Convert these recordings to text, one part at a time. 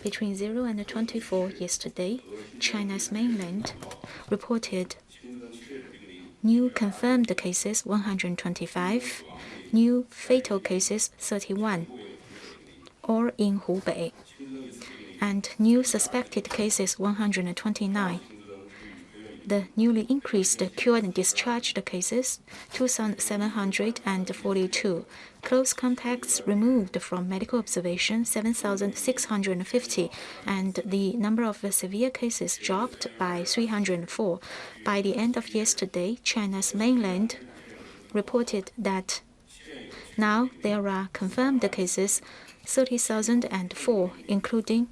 Between 0 and 24 yesterday, China's mainland reported new confirmed cases 125, new fatal cases 31, all in Hubei, and new suspected cases 129. The newly increased cured and discharged cases 2,742. Close contacts removed from medical observation 7,650, and the number of severe cases dropped by 304. By the end of yesterday, China's mainland reported that now there are confirmed cases 30,004, including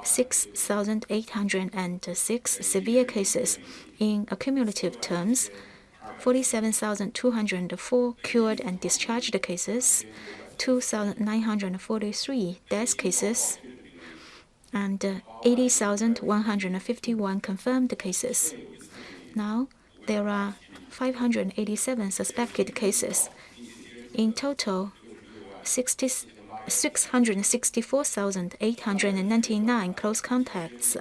6,806 severe cases. In accumulative terms, 47,204 cured and discharged cases, 2,943 death cases, and 80,151 confirmed cases. Now, there are 587 suspected cases. In total, 664,899 close contacts.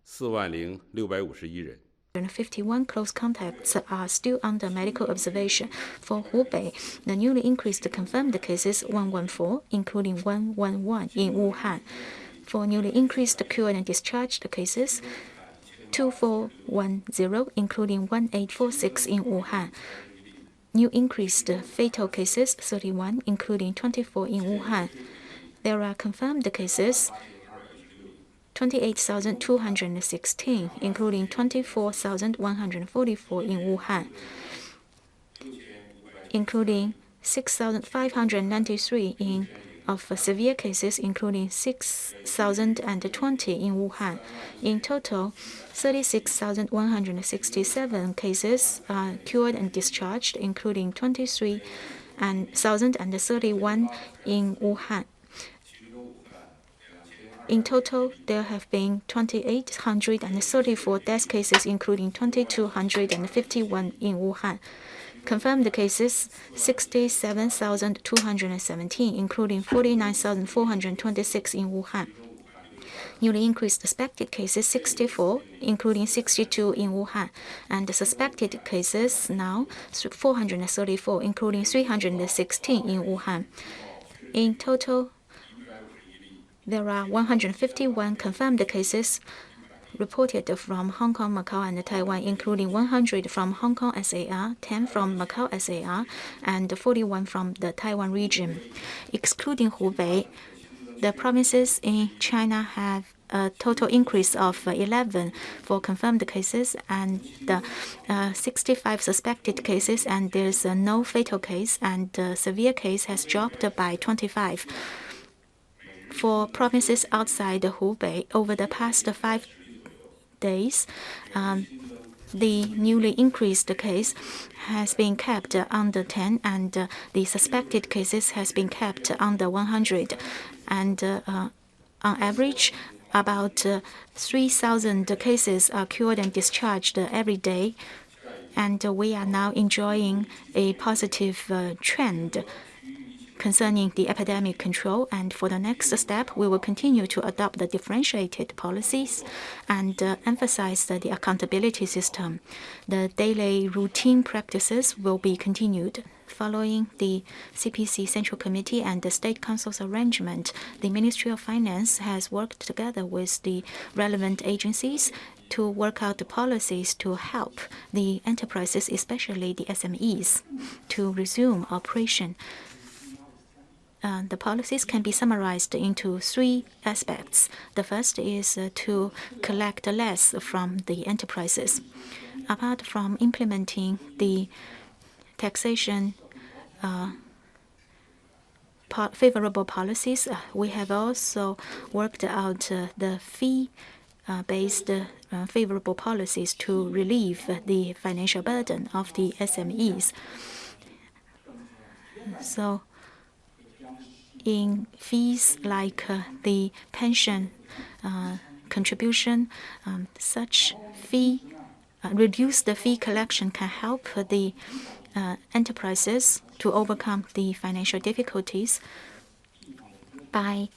4,651人。 51 close contacts are still under medical observation. For Hubei, the newly increased confirmed cases 114, including 111 in Wuhan. For newly increased cured and discharged cases 2410, including 1846 in Wuhan. New increased fatal cases 31, including 24 in Wuhan. There are confirmed cases 28,216, including 24,144 in Wuhan, including 6,593 of severe cases, including 6,020 in Wuhan. In total, 36,167 cases are cured and discharged, including 23,031 in Wuhan. In total, there have been 2,834 death cases, including 2,251 in Wuhan. Confirmed cases 67,217, including 49,426 in Wuhan. Newly increased suspected cases 64, including 62 in Wuhan, and suspected cases now 434, including 316 in Wuhan. In total, there are 151 confirmed cases reported from Hong Kong, Macau, and Taiwan, including 100 from Hong Kong SAR, 10 from Macau SAR, and 41 from the Taiwan region. Excluding Hubei, the provinces in China have a total increase of 11 for confirmed cases and 65 suspected cases, and there's no fatal case, and the severe case has dropped by 25. For provinces outside Hubei, over the past 5 days, the newly increased case has been kept under 10, and the suspected cases has been kept under 100. And on average, about 3,000 cases are cured and discharged every day. And we are now enjoying a positive trend concerning the epidemic control, and for the next step, we will continue to adopt the differentiated policies and emphasize the accountability system. The daily routine practices will be continued. Following the CPC Central Committee and the State Council's arrangement, the Ministry of Finance has worked together with the relevant agencies to work out the policies to help the enterprises, especially the SMEs, to resume operation. The policies can be summarized into 3 aspects. The first is to collect less from the enterprises. Apart from implementing the taxation favorable policies, we have also worked out the fee-based favorable policies to relieve the financial burden of the SMEs. So, in fees like the pension contribution, such fee reduce the fee collection can help the enterprises to overcome the financial difficulties by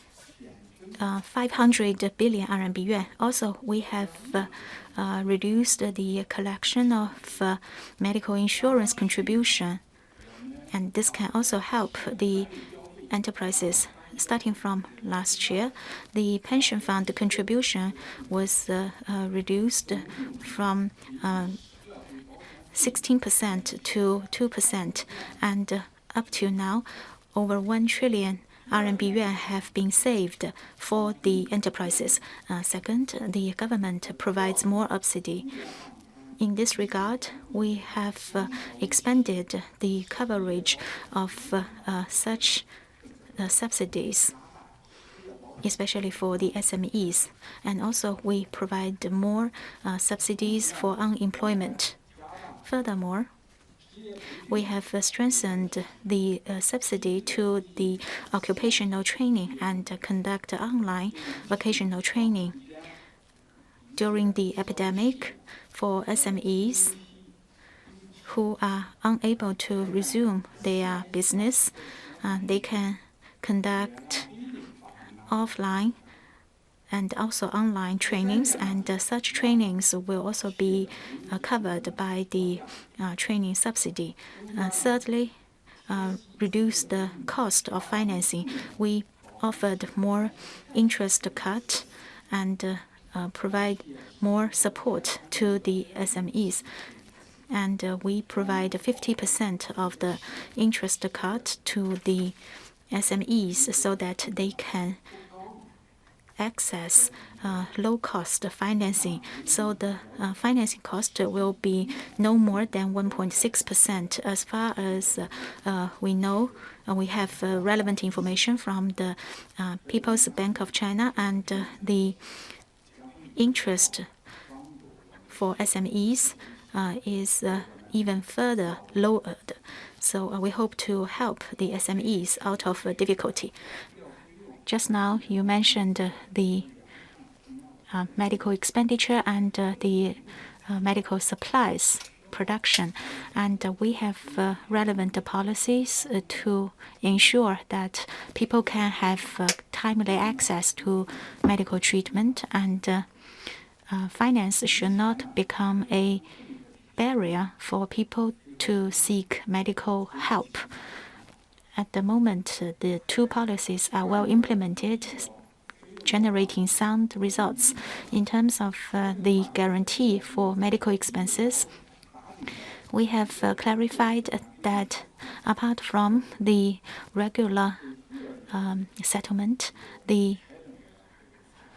500 billion RMB yuan. Also, we have reduced the collection of medical insurance contribution, and this can also help the enterprises. Starting from last year, the pension fund contribution was reduced from 16% to 2%, and up to now, over 1 trillion RMB yuan have been saved for the enterprises. Second, the government provides more subsidy. In this regard, we have expanded the coverage of such subsidies, especially for the SMEs, and also we provide more subsidies for unemployment. Furthermore, we have strengthened the subsidy to the occupational training and conduct online vocational training. During the epidemic, for SMEs who are unable to resume their business, they can conduct offline and also online trainings, and such trainings will also be covered by the training subsidy. Thirdly, reduce the cost of financing. We offered more interest cut and provide more support to the SMEs. And we provide 50% of the interest cut to the SMEs so that they can access low-cost financing. So the financing cost will be no more than 1.6%. As far as we know, we have relevant information from the People's Bank of China, and the interest for SMEs is even further lowered. So we hope to help the SMEs out of difficulty. Just now, you mentioned the medical expenditure and the medical supplies production, and we have relevant policies to ensure that people can have timely access to medical treatment, and finance should not become a barrier for people to seek medical help. At the moment, the two policies are well implemented, generating sound results. In terms of the guarantee for medical expenses, we have clarified that apart from the regular settlement, the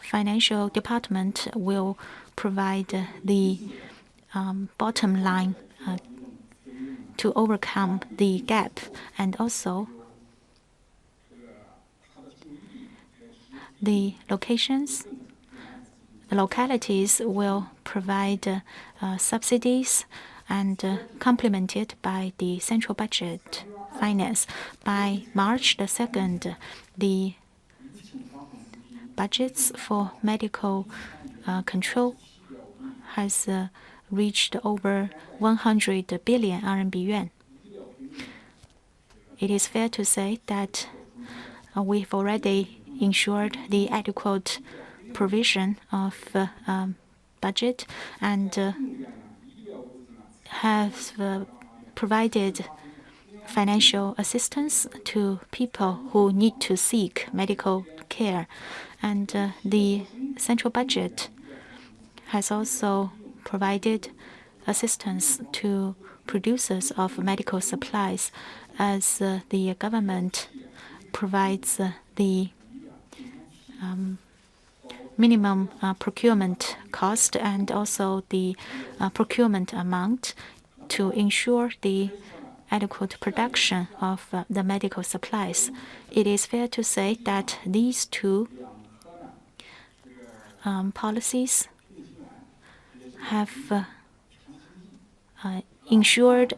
financial department will provide the bottom line to overcome the gap, and also the localities will provide subsidies and complemented by the central budget finance. By March the 2nd, the budgets for medical control has reached over 100 billion RMB yuan. It is fair to say that we've already ensured the adequate provision of budget and have provided financial assistance to people who need to seek medical care. And the central budget has also provided assistance to producers of medical supplies, as the government provides the minimum procurement cost and also the procurement amount to ensure the adequate production of the medical supplies. It is fair to say that these two policies have ensured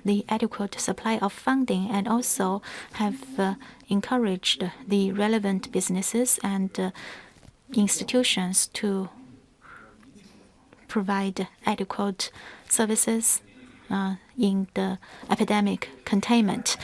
the adequate supply of funding and also have encouraged the relevant businesses and institutions to provide adequate services in the epidemic containment.